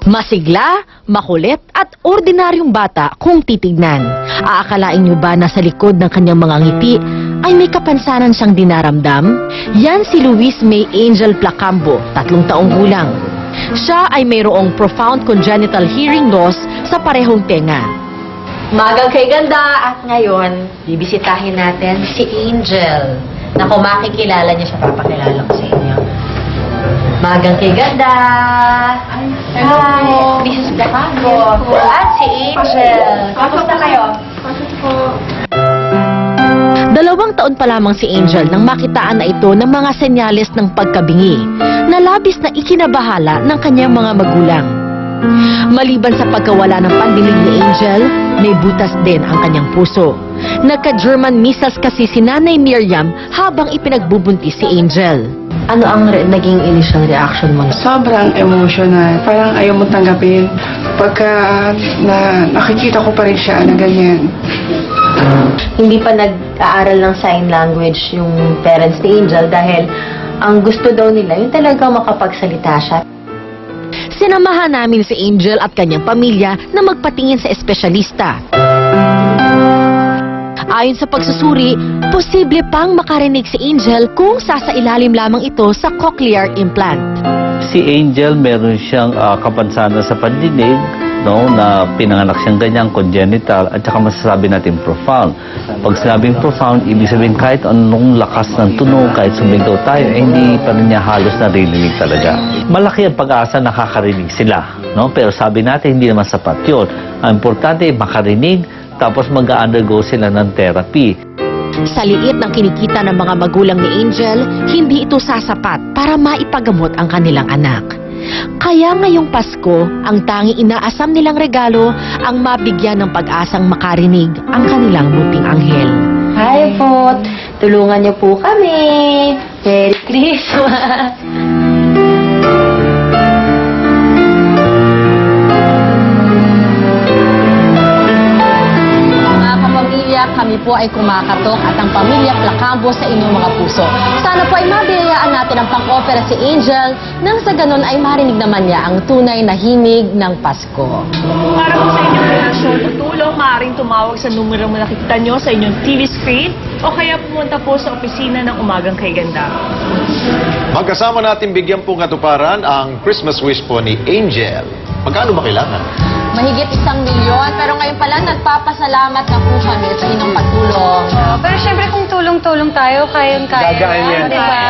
Masigla, makulit at ordinaryong bata kung titignan. Aakalain niyo ba na sa likod ng kanyang mga ngiti ay may kapansanan siyang dinaramdam? Yan si Luis May Angel Placambo, 3 taong gulang. Siya ay mayroong profound congenital hearing loss sa parehong tenga. Magang kay ganda at ngayon, bibisitahin natin si Angel. Naku, makikilala niyo siya, papakilala ko sa inyo. Magang kay ganda! Hi! This is Placambo. At si Angel. Kamusta kayo? Pasok po. 2 taon pa lamang si Angel nang makitaan na ito ng mga senyales ng pagkabingi na labis na ikinabahala ng kanyang mga magulang. Maliban sa pagkawala ng pandinig ni Angel, may butas din ang kanyang puso. Nagka-German measles kasi si Nanay Miriam habang ipinagbubuntis si Angel. Ano ang naging initial reaction mo? Sobrang emotional. Parang ayaw mo tanggapin. Pagka nakikita ko pa rin siya na ganyan. Hindi pa nag-aaral ng sign language yung parents ni Angel dahil ang gusto daw nila yung talagang makapagsalita siya. Sinamahan namin si Angel at kanyang pamilya na magpatingin sa espesyalista. Ayon sa pagsusuri, posible pang makarinig si Angel kung sasailalim lamang ito sa cochlear implant. Si Angel meron siyang kapansanan sa pandinig, no, na pinanganak siyang ganyang congenital at saka masasabi natin profound. Pag sinabing profound, ibig sabihin kahit anong lakas ng tunog, kahit sumigaw tayo, hindi pa rin niya halos naririnig talaga. Malaki ang pag-asa nakakarinig sila, no? Pero sabi natin hindi naman sapat yun. Ang importante makarinig, tapos mag-undergo sila ng therapy. Sa liit ng kinikita ng mga magulang ni Angel, hindi ito sasapat para maipagamot ang kanilang anak. Kaya ngayong Pasko, ang tanging inaasam nilang regalo ang mabigyan ng pag-asang makarinig ang kanilang munting anghel. Hi po! Tulungan niyo po kami! Merry Christmas! Kami po ay kumakatok at ang pamilya Placambo sa inyong mga puso. Sana po ay mabiyayaan natin ang pang-opera si Angel nang sa ganun ay marinig naman niya ang tunay na himig ng Pasko. Para po sa inyong relasyon o tulong, maaaring tumawag sa numero na nakikita nyo sa inyong TV screen o kaya pumunta po sa opisina ng Umagang Kay Ganda. Magkasama natin bigyan pong katuparan ang Christmas wish po ni Angel. Magkano ba kailangan? Mahigit 1 milyon, pero ngayon pala nagpapasalamat na po kami sa inyong pagtulong. Pero syempre kung tulong-tulong tayo, kayang-kaya. Gagaan yan. Diba?